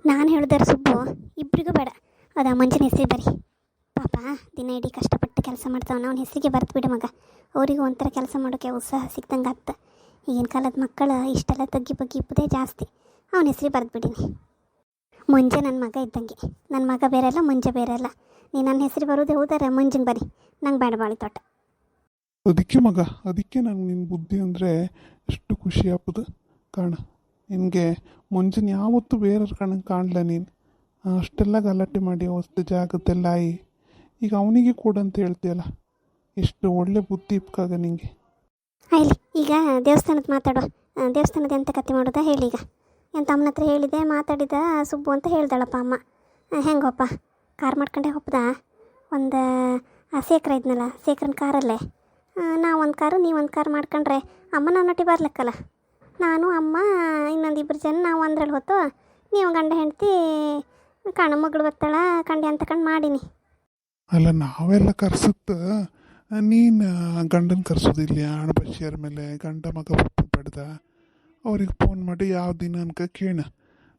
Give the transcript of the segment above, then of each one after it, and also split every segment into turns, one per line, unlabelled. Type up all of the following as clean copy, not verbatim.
ನಾನು ಹೇಳಿದಾರೆ ಸುಬ್ಬು ಇಬ್ಬರಿಗೂ ಬೇಡ. ಅದ ಮಂಜನ ಹೆಸರು ಬರೀ. ಪಾಪ ದಿನ ಇಡೀ ಕಷ್ಟಪಟ್ಟು ಕೆಲಸ ಮಾಡ್ತಾವನ, ಅವನ ಹೆಸರಿಗೆ ಬರ್ತು ಬಿಡು ಮಗ. ಅವರಿಗೂ ಒಂಥರ ಕೆಲಸ ಮಾಡೋಕ್ಕೆ ಉತ್ಸಾಹ ಸಿಕ್ತಂಗೆ ಆಗ್ತ. ಈಗಿನ ಕಾಲದ ಮಕ್ಕಳು ಇಷ್ಟೆಲ್ಲ ತಗ್ಗಿ ಬಗ್ಗಿ ಇಪ್ಪದೇ ಜಾಸ್ತಿ. ಅವನ ಹೆಸರಿಗೆ ಬರೆದು ಬಿಡೀನಿ. ಮುಂಜೆ ನನ್ನ ಮಗ ಇದ್ದಂಗೆ. ನನ್ನ ಮಗ ಬೇರೆ ಅಲ್ಲ, ಮುಂಜೆ ಬೇರೆ ಅಲ್ಲ. ನೀ ನನ್ನ ಹೆಸರು ಬರೋದೇ ಹೋದಾರೆ ಮುಂಜಿನ ಬರೀ. ನಂಗೆ ಬೇಡ ಬಾಳಿ ತೋಟ.
ಅದಕ್ಕೆ ಮಗ, ಅದಕ್ಕೆ ನಂಗೆ ನಿನ್ನ ಬುದ್ಧಿ ಅಂದರೆ ಎಷ್ಟು ಖುಷಿ ಆಗ್ಬೋದು ಕಾಣ. ನಿನಗೆ ಮುಂಜಾನೆ ಯಾವತ್ತೂ ಬೇರೆಯವ್ರ ಕಣ್ಣಂಗೆ ಕಾಣಲ್ಲ ನೀನು. ಅಷ್ಟೆಲ್ಲ ಗಲಾಟೆ ಮಾಡಿ ಹೊಸ್ತು ಜಾಗದ್ದೆಲ್ಲ ಈಗ ಅವನಿಗೆ ಕೂಡ ಅಂತ ಹೇಳ್ತೀಯಲ್ಲ, ಎಷ್ಟು ಒಳ್ಳೆ ಬುದ್ಧಿ ಇಪ್ಕಾಗ ನಿನಗೆ.
ಆಯ್ಲಿ, ಈಗ ದೇವಸ್ಥಾನದ ಮಾತಾಡೋ. ದೇವಸ್ಥಾನದ ಎಂತ ಕತೆ ಮಾಡೋದಾ ಹೇಳಿ. ಈಗ ಎಂತ ಅಮ್ಮನ ಹತ್ರ ಹೇಳಿದೆ, ಮಾತಾಡಿದ ಸುಬ್ಬು ಅಂತ ಹೇಳ್ದಾಳಪ್ಪ ಅಮ್ಮ. ಹೆಂಗಪ್ಪ ಕಾರ್ ಮಾಡ್ಕೊಂಡೆ ಹೊಪ್ಪದ. ಒಂದು ಶೇಖರ ಇದ್ನಲ್ಲ, ಶೇಖರನ ಕಾರಲ್ಲೇ ನಾವು ಒಂದು ಕಾರು ನೀವೊಂದು ಕಾರ್ ಮಾಡ್ಕೊಂಡ್ರೆ ಅಮ್ಮ ನನ್ನೊಟ್ಟಿಗೆ ಬರ್ಲಿಕ್ಕಲ್ಲ. ನಾನು ಅಮ್ಮ ಇನ್ನೊಂದು ಇಬ್ಬರು ಜನ ನಾವು ಅಂದ್ರಲ್ಲಿ ಹೊತ್ತು ನೀವು ಗಂಡ ಹೆಂಡ್ತಿ ಕಣ ಮಗಳು ಬರ್ತಾಳ ಕಂಡೆ ಅಂತ ಕಂಡು ಮಾಡೀನಿ.
ಅಲ್ಲ, ನಾವೆಲ್ಲ ಕರ್ಸುತ್ತ ನೀನು ಗಂಡನ ಕರ್ಸೋದಿಲ್ಲ. ಹಣಬಸಿಯರ ಮೇಲೆ ಗಂಡ ಮಗ ಒಪ್ಪು ಬೇಡ್ದ. ಅವ್ರಿಗೆ ಫೋನ್ ಮಾಡಿ ಯಾವ ದಿನ ಅನ್ಕ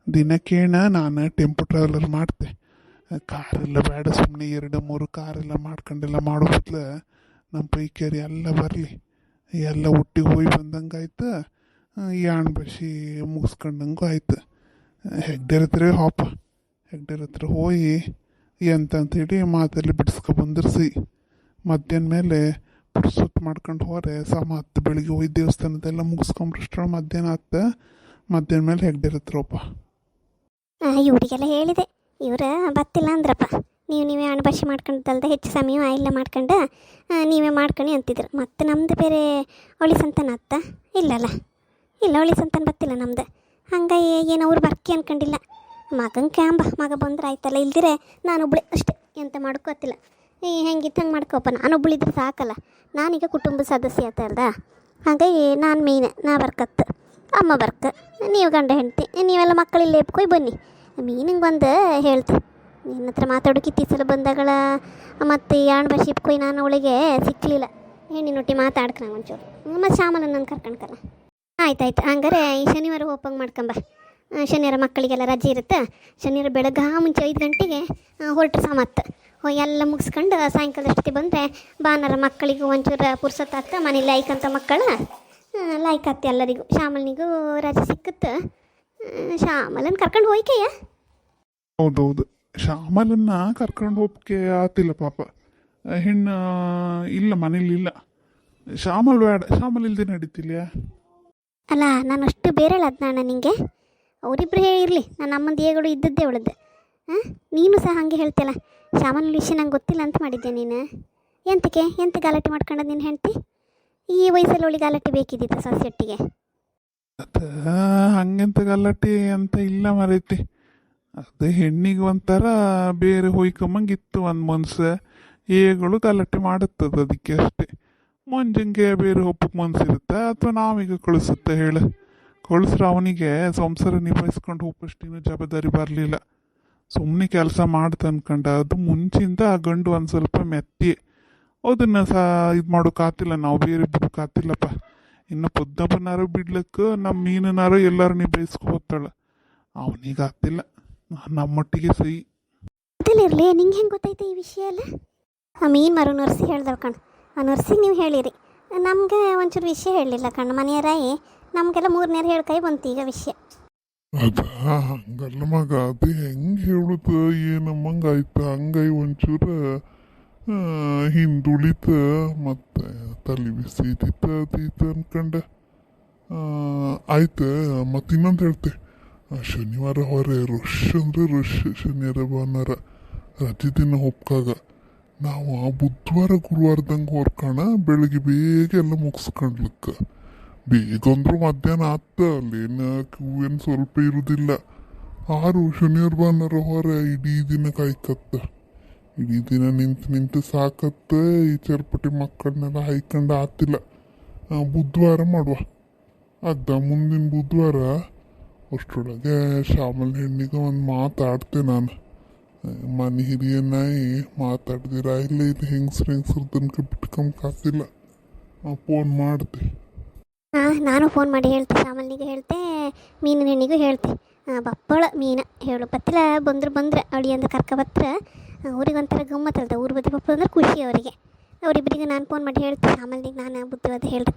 ದಿನ ಕೇಳ. ನಾನು ಟೆಂಪೋ ಟ್ರಾವೆಲರ್ ಮಾಡ್ತೆ. ಕಾರೆಲ್ಲ ಬೇಡ, ಸುಮ್ಮನೆ 2-3 ಕಾರೆಲ್ಲ ಮಾಡ್ಕೊಂಡೆಲ್ಲ ಮಾಡೋ ಬದಲು ನಮ್ಮ ಪೈಕೇರಿ ಎಲ್ಲ ಬರಲಿ, ಎಲ್ಲ ಒಟ್ಟಿಗೆ ಹೋಗಿ ಬಂದಂಗೆ ಆಯ್ತು. ಈ ಹಣಬಸಿ ಮುಗಿಸ್ಕೊಂಡಂಗೂ ಆಯ್ತು. ಹೆಗ್ಡೆರ ಹತ್ರ ಹಾಪ, ಹೆಗ್ಡೆರ ಹತ್ರ ಹೋಗಿ ಎಂತಂತೇಳಿ ಮಾತಲ್ಲಿ ಬಿಡಿಸ್ಕೊಬಂದಿರ್ಸಿ ಮಧ್ಯಾಹ್ನ ಮೇಲೆ ಪುರ್ಸೊತ್ತು ಮಾಡ್ಕೊಂಡು ಹೋರೆ ಸಮತ್ತು. ಬೆಳಿಗ್ಗೆ ಹೋಗಿ ದೇವಸ್ಥಾನದೆಲ್ಲ ಮುಗಿಸ್ಕೊಂಬ್ರಷ್ಟ ಮಧ್ಯಾಹ್ನ ಆಗ್ತ. ಮಧ್ಯಾಹ್ನ ಮೇಲೆ ಹೆಗ್ಡೆರ ಹತ್ರ ಹೋಪ.
ಇವರಿಗೆಲ್ಲ ಹೇಳಿದೆ, ಇವ್ರು ಬತ್ತಿಲ್ಲ ಅಂದ್ರಪ್ಪ. ನೀವೇ ಹಣಬಾಷೆ ಮಾಡ್ಕೊಂಡಲ್ದ ಹೆಚ್ಚು ಸಮಯ ಆಯಿಲ್ಲ ಮಾಡ್ಕೊಂಡು ನೀವೇ ಮಾಡ್ಕೊಂಡು ಅಂತಿದ್ರು. ಮತ್ತು ನಮ್ಮದು ಬೇರೆ ಅವಳಿ ಸಂತಾನ ಅತ್ತ ಇಲ್ಲಲ್ಲ. ಇಲ್ಲ, ಅವಳಿ ಸಂತಾನ ಬತ್ತಿಲ್ಲ ನಮ್ದು. ಹಂಗಾಗಿ ಏನು ಅವ್ರು ಬರ್ಕಿ ಅಂದ್ಕೊಂಡಿಲ್ಲ. ಮಗನ ಕ್ಯಾಂಬ ಮಗ ಬಂದ್ರೆ ಆಯ್ತಲ್ಲ, ಇಲ್ದಿರೆ ನಾನೊಬ್ಳೆ ಅಷ್ಟೇ, ಎಂತ ಮಾಡ್ಕೋತಿಲ್ಲ. ಹೆಂಗಿತ್ತು ಹಂಗೆ ಮಾಡ್ಕೋಪ್ಪ. ನಾನೊಬ್ಳಿದ್ರೆ ಸಾಕಲ್ಲ. ನಾನೀಗ ಕುಟುಂಬ ಸದಸ್ಯ ಆತ ಅಲ್ದ. ಹಾಗಾಗಿ ನಾನು ಮೇಯ್ನೆ, ನಾ ಬರ್ಕತ್ತು, ಅಮ್ಮ ಬರ್ಕ, ನೀವು ಗಂಡ ಹೆಂಡ್ತಿ, ನೀವೆಲ್ಲ ಮಕ್ಕಳಿಲ್ಲ ಎಬ್ಕೊಯ್ ಬನ್ನಿ. ಮೀನಿಂಗೆ ಬಂದು ಹೇಳ್ತೆ ನಿನ್ನ ಹತ್ರ ಮಾತಾಡೋಕೆ ಸಲ ಬಂದಾಗಳ. ಮತ್ತು ಈ ಹಣಬಾಷೆ ಇಪ್ಕೊಯ್ ನಾನು ಅವಳಿಗೆ ಸಿಕ್ಕಲಿಲ್ಲ. ಹೆಣ್ಣಿನೊಟ್ಟಿ ಮಾತಾಡ್ಕ ಒಂಚೂರು. ಮತ್ತು ಶಾಮಲ ನಾನು ಕರ್ಕೊಂಡ್ಕಲ್ಲ. ಆಯ್ತಾಯ್ತು, ಹಂಗಾರೆ ಈ ಶನಿವಾರ ಓಪಂಗ್ ಮಾಡ್ಕೊಂಬ. ಶನಿವಾರ ಮಕ್ಕಳಿಗೆಲ್ಲ ರಜೆ ಇರುತ್ತೆ. ಶನಿವಾರ ಬೆಳಗ್ಗೆ ಮುಂಚೆ 5 ಗಂಟೆಗೆ ಹೊರಟ್ರೆ ಸಾಮತ್ತು. ಎಲ್ಲ ಮುಗಿಸ್ಕೊಂಡು ಸಾಯಂಕಾಲದಷ್ಟೊತ್ತಿಗೆ ಬಂದರೆ ಭಾನುವಾರ ಮಕ್ಕಳಿಗೂ ಒಂಚೂರು ಪುರ್ಸೊತ್ತಾಗ್ತ. ಮನೇಲಿ ಲೈಕಂತ ಮಕ್ಕಳು ಲೈಕತ್ತೆ ಎಲ್ಲರಿಗೂ. ಶಾಮಲ್ನಿಗೂ ರಜೆ ಸಿಕ್ಕುತ್ತೆ. ಶಾಮಲನ್ನು ಕರ್ಕೊಂಡು ಹೋಯ್ಕೆಯ.
ಹೌದೌದು, ಶ್ಯಾಮಲನ್ನ ಕರ್ಕೊಂಡು ಹೋಗಕ್ಕೆ ಆತಿಲ್ಲ ಪಾಪ. ಹೆಣ್ಣು ಇಲ್ಲ, ಮನೇಲಿ ಇಲ್ಲ. ಶ್ಯಾಮಲ್ ಬೇಡ, ಶ್ಯಾಮಲ್ ಇಲ್ಲದೆ ನಡೀತಿಲ್ಲ.
ಅಲ್ಲ, ನಾನು ಅಷ್ಟು ಬೇರೆ ಅದ್ನಾಣ ನಿಂಗೆ. ಅವರಿಬ್ರು ಹೇಳಿರಲಿ, ನನ್ನ ಅಮ್ಮಂದು ಏಗಳು ಇದ್ದದ್ದೇ ಅವಳದ್ದು. ನೀನು ಸಹ ಹಾಗೆ ಹೇಳ್ತಿಯಲ್ಲ. ಶ್ಯಾಮಲ್ ವಿಷಯ ನಂಗೆ ಗೊತ್ತಿಲ್ಲ ಅಂತ ಮಾಡಿದ್ದೆ ನೀನು. ಎಂತ ಗಲಾಟೆ ಮಾಡ್ಕೊಂಡ ನಿನ್ನ ಹೆಂಡ್ತಿ? ಈ ವಯಸ್ಸಲ್ಲಿ ಅವಳಿಗೆ ಗಲಾಟೆ ಬೇಕಿದ್ದಿತ್ತು ಸೊಸೆಯೊಟ್ಟಿಗೆ.
ಹಂಗೆಂತ ಗಲಾಟೆ ಅಂತ ಇಲ್ಲ ಮರೈತಿ. ಅದು ಹೆಣ್ಣಿಗೆ ಒಂಥರ ಬೇರೆ ಹೊಯ್ಕೊಂಬಂಗಿತ್ತು ಒಂದು ಮನ್ಸು. ಏಗಳು ಗಲಾಟೆ ಮಾಡುತ್ತದೆ ಅದಕ್ಕೆ ಅಷ್ಟೇ. ಮಂಜಂಗೆ ಬೇರೆ ಒಬ್ಬಕ್ಕೆ ಮನ್ಸಿರುತ್ತೆ, ಅಥವಾ ನಾವೀಗ ಕಳಿಸುತ್ತೆ ಹೇಳು. ಕಳಿಸ್ರೆ ಅವನಿಗೆ ಸಂಸಾರ ನಿಭಾಯಿಸ್ಕೊಂಡು ಹೋಗಷ್ಟೇನು ಜವಾಬ್ದಾರಿ ಬರಲಿಲ್ಲ. ಸುಮ್ಮನೆ ಕೆಲಸ ಮಾಡ್ತಾ ಅನ್ಕೊಂಡ. ಅದು ಮುಂಚಿಂದ ಆ ಗಂಡು ಒಂದು ಸ್ವಲ್ಪ ಮೆತ್ತಿ. ಅದನ್ನು ಸಹ ಇದು ಮಾಡೋಕ್ಕಾತಿಲ್ಲ, ನಾವು ಬೇರೆ ಬಿಡೋಕ್ಕಾತಿಲ್ಲಪ್ಪ. ಇನ್ನು ಪದ್ಮಪ್ಪನಾರು ಬಿಡ್ಲಿಕ್ಕೆ ನಮ್ಮ ಮೀನನಾರು ಎಲ್ಲರೂ ನಿಭಾಯಿಸ್ಕೊ ಹೋಗ್ತಾಳೆ. ಅವನಿಗೆ ಆಗ್ತಿಲ್ಲ, ನಮ್ಮೊಟ್ಟಿಗೆ ಸಹಿ.
ಅದಿರಲಿ, ನಿಂಗೆ ಹೆಂಗೆ ಗೊತ್ತಾಯ್ತು ಈ ವಿಷಯ ಎಲ್ಲ? ಮೀನು ಮರು ನರ್ಸಿ ಹೇಳ್ದವ್ ಕಣ್. ಆ ನರ್ಸಿಗೆ ನೀವು ಹೇಳಿರಿ, ನಮಗೆ ಒಂಚೂರು ವಿಷಯ ಹೇಳಲಿಲ್ಲ ಕಣ್ಣು. ಮನೆಯವರಾಯಿ ನಮಗೆಲ್ಲ 3ನೇರು ಹೇಳ್ಕೈ ಬಂತು ಈಗ ವಿಷಯ.
ಅದ ಹಂಗಲ್ಲ ಮಗ, ಅದು ಹೆಂಗೆ ಹೇಳುತ್ತ ಏನಮ್ಮಂಗೆ ಆಯ್ತು. ಹಂಗೈ ಒಂಚೂರು ಹಿಂದುಳಿತ ಮತ್ತು ತಲೆ ಬಿಸಿತಿತ್ತ ಅದೀತ ಅನ್ಕಂಡ ಆಯ್ತು. ಮತ್ತು ಇನ್ನೊಂದು ಹೇಳ್ತೆ, ಶನಿವಾರ ಹೊರೆ ರಶ್ ಅಂದರೆ ರಶ್. ಶನಿವಾರ ಭಾನುವಾರ ರಜೆ ದಿನ ಒಪ್ಕಾಗ ನಾವು ಆ ಬುಧವಾರ ಗುರುವಾರದಂಗೆ ಹೊರ್ಕೋಣ. ಬೆಳಗ್ಗೆ ಬೇಗ ಎಲ್ಲ ಮುಗಿಸ್ಕೊಂಡ್ಲಿಕ್ಕ. ಬೇಗ ಅಂದ್ರೂ ಮಧ್ಯಾಹ್ನ ಆಗ್ತ. ಅಲ್ಲೇನು ಸ್ವಲ್ಪ ಇರುವುದಿಲ್ಲ. 6 ಶನಿವಾರ ಭಾನುವಾರ ಹೊರ ಇಡೀ ದಿನ ಕಾಯ್ಕತ್ತ. ಇಡೀ ದಿನ ನಿಂತು ಸಾಕತ್ತ. ಈ ಚರ್ಪಟಿ ಮಕ್ಕಳನ್ನೆಲ್ಲ ಹಾಯ್ಕೊಂಡು ಆತಿಲ್ಲ. ಬುಧವಾರ ಮಾಡುವ ಅಗ್ದ. ಮುಂದಿನ ಬುಧವಾರ ಅಷ್ಟರೊಳಗೆ ಶ್ಯಾಮಲ್ ಹೆಣ್ಣಿಗೆ ಒಂದು ಮಾತಾಡ್ತೆ ನಾನು. ಮನೆ ಹಿರಿಯ ನಾಯಿ ಮಾತಾಡ್ದಿರ ಇಲ್ಲ. ಇದು ಹೆಂಗಸ್ರು ತನಕ ಬಿಟ್ಕೊಂಬಕ್ಕಾಗ್ತಿಲ್ಲ. ಫೋನ್ ಮಾಡ್ತೆ.
ನಾನು ಫೋನ್ ಮಾಡಿ ಹೇಳ್ತೆ, ಶ್ಯಾಮಲ್ನಿಗೆ ಹೇಳ್ತೆ, ಮೀನಿನ ಹೆಣ್ಣಿಗೂ ಹೇಳ್ತೆ. ಬಪ್ಪಳ ಮೀನ ಹೇಳು ಬತ್ತಿಲ್ಲ ಬಂದ್ರೆ ಅವಳಿ ಅಂದ್ರೆ ಕರ್ಕ ಬತ್ರ ಅವ್ರಿಗೆ ಒಂಥರ ಗಮ್ಮತ್ತಲ್ದ ಊರು ಬದಿ ಬಪ್ಪಳ ಅಂದ್ರೆ ಖುಷಿ ಅವರಿಗೆ. ಅವರಿಬ್ಬರಿಗೆ ನಾನು ಫೋನ್ ಮಾಡಿ ಹೇಳ್ತೀನಿ. ಆಮೇಲೆ ನಾನು ಬುದ್ಧಿವಾದ ಹೇಳ್ದೆ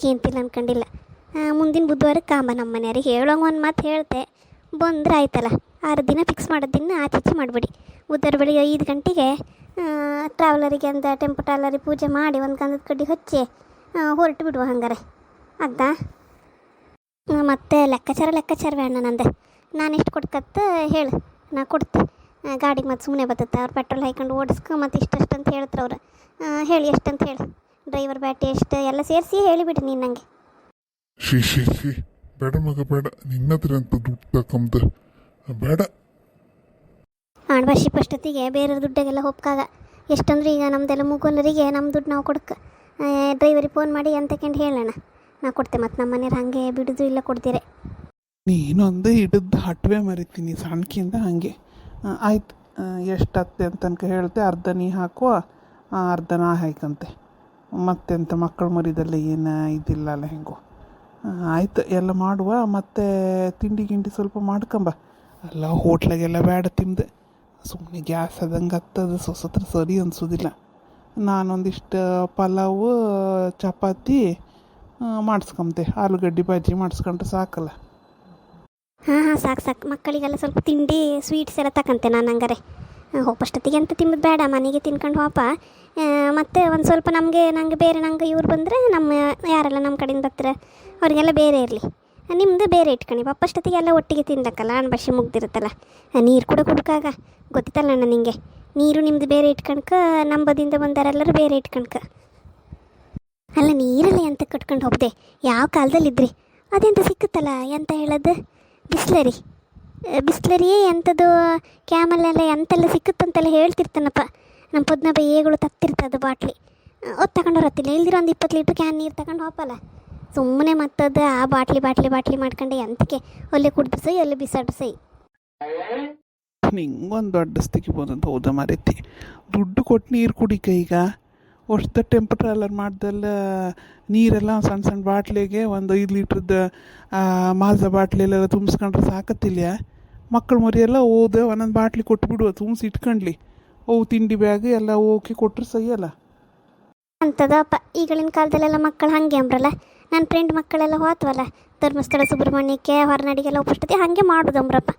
ಕೇಂತಿಲ್ಲ ಅನ್ಕೊಂಡಿಲ್ಲ. ಮುಂದಿನ ಬುಧವಾರಕ್ಕೆ ಕಾಂಬ ನಮ್ಮ ಮನೆಯವ್ರಿಗೆ ಹೇಳೋಂಗೆ ಒಂದು ಮಾತು ಹೇಳ್ತೆ ಬಂದ್ರೆ ಆಯ್ತಲ್ಲ. 6 ದಿನ ಫಿಕ್ಸ್ ಮಾಡೋದು ದಿನ ಆಚೆ ಮಾಡಿಬಿಡಿ. ಬುಧವಾರ ಬೆಳಿಗ್ಗೆ 5 ಗಂಟೆಗೆ ಟ್ರಾವೆಲರಿಗೆ ಅಂತ ಟೆಂಪೋ ಟ್ರಾವೆಲರಿಗೆ ಪೂಜೆ ಮಾಡಿ ಒಂದು ಗಂಧದ ಕಡ್ಡಿ ಹಚ್ಚಿ ಹೊರಟು ಬಿಡುವ ಹಂಗಾರೆ ಅದ್ದ. ಮತ್ತು ಲೆಕ್ಕಾಚಾರ ಬೇಡ ನಂದೆ. ನಾನು ಎಷ್ಟು ಕೊಡ್ಕತ್ತ ಹೇಳು, ನಾ ಕೊಡ್ತೆ. ಗಾಡಿಗೆ ಮತ್ತು ಸುಮ್ಮನೆ ಬರ್ತತ್ತೆ ಅವ್ರು ಪೆಟ್ರೋಲ್ ಹಾಕ್ಕೊಂಡು ಓಡಿಸ್ಕೊ ಮತ್ತು ಇಷ್ಟಷ್ಟು ಅಂತ ಹೇಳ್ತಾರೆ ಅವ್ರು. ಹೇಳಿ ಎಷ್ಟಂತ ಹೇಳಿ, ಡ್ರೈವರ್ ಬ್ಯಾಟಿ ಎಷ್ಟು ಎಲ್ಲ ಸೇರಿಸಿ ಹೇಳಿಬಿಡಿ ನೀನು ನನಗೆ.
ಶಿ ಬೇಡ ಮಗ ಬೇಡ, ನಿನ್ನ ಹತ್ರ ಅಂತ ದುಡ್ಡು ತಕೊಂಬ ಬೇಡ.
ವರ್ಷಿಪ್ ಅಷ್ಟೊತ್ತಿಗೆ ಬೇರೆ ದುಡ್ಡಾಗೆಲ್ಲ ಹೋಗ್ಕಾಗ ಎಷ್ಟಂದ್ರೆ ಈಗ ನಮ್ಮದೆಲ್ಲ ಮುಗೋಲರಿಗೆ ನಮ್ಮ ದುಡ್ಡು ನಾವು ಕೊಡಕ್ಕೆ ಡ್ರೈವರಿಗೆ ಫೋನ್ ಮಾಡಿ ಅಂತಕೊಂಡು ಹೇಳೋಣ. ನಾ ಕೊಡ್ತೆ ಮತ್ತು ನಮ್ಮ ಮನೆಯವ್ರು ಹಾಗೆ ಬಿಡೋದು ಇಲ್ಲ ಕೊಡ್ತೀರಿ.
ನೀನೊಂದು ಹಿಡಿದು ಹಟ್ವೆ ಮರಿತೀನಿ ಸಣ್ಣಕಿಂದ ಹಾಗೆ. ಆಯ್ತು, ಎಷ್ಟು ಹತ್ತೆ ಅಂತ ತನಕ ಹೇಳ್ತೆ. ಅರ್ಧ ನೀ ಹಾಕುವ, ಅರ್ಧ ನಾ ಹಾಕಂತೆ. ಮತ್ತೆಂತ ಮಕ್ಕಳು ಮರಿದಲ್ಲ ಏನು ಇದಿಲ್ಲ ಅಲ್ಲ ಹೆಂಗೋ. ಆಯ್ತು ಎಲ್ಲ ಮಾಡುವ. ಮತ್ತು ತಿಂಡಿ ಸ್ವಲ್ಪ ಮಾಡ್ಕೊಂಬ. ಎಲ್ಲ ಹೋಟ್ಲಾಗೆಲ್ಲ ಬೇಡ ತಿಂದೆ, ಸುಮ್ಮನೆ ಗ್ಯಾಸ್ ಆದಂಗೆ ಹತ್ತದ ಸೊಸತ್ರ ಸರಿ ಅನ್ಸೋದಿಲ್ಲ. ನಾನೊಂದಿಷ್ಟು ಪಲಾವು ಚಪಾತಿ ಮಾಡಿಸ್ಕೊಂತೆ, ಆಲೂಗಡ್ಡೆ ಬಾಜಿ ಮಾಡಿಸ್ಕೊಂಡ್ರೆ ಸಾಕಲ್ಲ.
ಹಾಂ ಸಾಕು ಮಕ್ಕಳಿಗೆಲ್ಲ ಸ್ವಲ್ಪ ತಿಂಡಿ ಸ್ವೀಟ್ಸ್ ಎಲ್ಲ ತಕಂತೆ ನಾನು ಹಂಗಾರೆ. ಹೋಪಷ್ಟೊತ್ತಿಗೆ ಅಂತ ತಿನ್ನೋದು ಬೇಡ, ಮನೆಗೆ ತಿನ್ಕೊಂಡು ಹೋಪ. ಮತ್ತು ಒಂದು ಸ್ವಲ್ಪ ನಂಗೆ ಬೇರೆ ಇವ್ರು ಬಂದರೆ ನಮ್ಮ ಯಾರೆಲ್ಲ ನಮ್ಮ ಕಡೆಯಿಂದ ಬರ್ತಾರೆ ಅವ್ರಿಗೆಲ್ಲ ಬೇರೆ ಇರಲಿ, ನಿಮ್ಮದು ಬೇರೆ ಇಟ್ಕೊಳ್ಳಿ. ಪಪ್ಪಷ್ಟೊತ್ತಿಗೆ ಎಲ್ಲ ಒಟ್ಟಿಗೆ ತಿನ್ಬೇಕಲ್ಲ, ಬಸಿ ಮುಗ್ದಿರುತ್ತಲ್ಲ. ನೀರು ಕೂಡ ಕುಡ್ಕಾಗ ಗೊತ್ತಿತ್ತಲ್ಲ ಅಣ್ಣ ನಿಂಗೆ. ನೀರು ನಿಮ್ಮದು ಬೇರೆ ಇಟ್ಕಣ್ಕ, ನಮ್ಮ ಬದಿಯಿಂದ ಬಂದಾರೆಲ್ಲರೂ ಬೇರೆ ಇಟ್ಕಣ್ಕ. ಅಲ್ಲ ನೀರೆಲ್ಲ ಎಂತ ಕಟ್ಕೊಂಡು ಹೋಗ್ದೆ, ಯಾವ ಕಾಲದಲ್ಲಿದ್ರಿ? ಅದೆಂತ ಸಿಕ್ಕುತ್ತಲ್ಲ, ಎಂತ ಹೇಳೋದು, ಬಿಸ್ಲರಿಯೇ ಎಂಥದ್ದು ಕ್ಯಾಮಲ್ಲೆಲ್ಲ ಎಂತೆಲ್ಲ ಸಿಕ್ಕುತ್ತಂತೆಲ್ಲ ಹೇಳ್ತಿರ್ತಾನಪ್ಪ ನಮ್ಮ ಪದ್ನಬ್ಬ. ಏಗಳು ತತ್ತಿರ್ತದೆ ಬಾಟ್ಲಿ ತಗೊಂಡೋರತ್ತಿಲ್ಲ. ಇಲ್ದಿರೋ ಒಂದು 20 ಲೀಟ್ರ್ ಕ್ಯಾನ್ ನೀರು ತಗೊಂಡು ಹೋಪಲ್ಲ. ಸುಮ್ಮನೆ ಮತ್ತದು ಆ ಬಾಟ್ಲಿ ಮಾಡ್ಕೊಂಡು ಎಂತಕ್ಕೆ ಒಳ್ಳೆ ಕುಡಿದ್ರು ಸೈ ಒಳ್ಳೆ ಬಿಸಾಡ್ರು ಸೈ.
ನಿಂಗೊಂದು ದೊಡ್ಡ ಸ್ಥಿತಿಬೋದಂತ ಹೌದಾ ಮರೆತಿ. ದುಡ್ಡು ಕೊಟ್ಟು ನೀರು ಕುಡಿಕ. ಈಗ ಅಷ್ಟು ಟೆಂಪೋ ಟ್ರಾವೆಲರ್ ಮಾಡ್ದಲ್ಲ ನೀರೆಲ್ಲ ಸಣ್ಣ ಬಾಟ್ಲಿಗೆ ಒಂದು 5 ಲೀಟ್ರದ್ದು ಮಾಜಾ ಬಾಟ್ಲಿಯಲ್ಲೆಲ್ಲ ತುಂಬಿಸ್ಕೊಂಡ್ರೆ ಸಾಕತ್ತಿಲ್ಲ. ಮಕ್ಕಳು ಮರಿಯೆಲ್ಲ ಹೋದ ಒಂದೊಂದು ಬಾಟ್ಲಿ ಕೊಟ್ಬಿಡುವ, ತುಂಬಿಸಿ ಇಟ್ಕೊಂಡ್ಲಿ. ಅವು ತಿಂಡಿ ಬ್ಯಾಗ್ ಎಲ್ಲ ಹೋಗಿ ಕೊಟ್ಟರು ಸಹಿಯಲ್ಲ
ಅಂಥದಪ್ಪ. ಈಗಳಿನ ಕಾಲದಲ್ಲೆಲ್ಲ ಮಕ್ಕಳು ಹಾಗೆ ಅಂಬ್ರಲ್ಲ. ನನ್ನ ಫ್ರೆಂಡ್ ಮಕ್ಕಳೆಲ್ಲ ಹೋತ್ವಲ್ಲ ಧರ್ಮಸ್ಥಳ ಸುಬ್ರಹ್ಮಣ್ಯಕ್ಕೆ ಹೊರನಾಡಿಗೆಲ್ಲ ಒಪ್ಪಷ್ಟೊತ್ತಿ ಹಾಗೆ ಮಾಡೋದು ಅಂಬ್ರಪ್ಪ.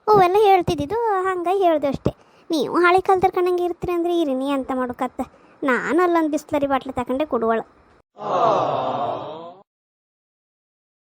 ಅವೆಲ್ಲ ಹೇಳ್ತಿದ್ದಿದ್ದು ಹಂಗಾಗಿ ಹೇಳಿದೆ ಅಷ್ಟೇ. ನೀವು ಹಳೆ ಕಾಲದಲ್ಲಿ ಕಣ್ಣಂಗೆ ಇರ್ತೀರಿ ಅಂದರೆ ಇರಿ, ನೀ ಅಂತ ಮಾಡೋಕತ್ತ. ನಾನು ಅಲ್ಲೊಂದು ಬಿಸ್ಲರಿ ಬಾಟ್ಲಿ ತಗೊಂಡೆ ಕೊಡುವಳು.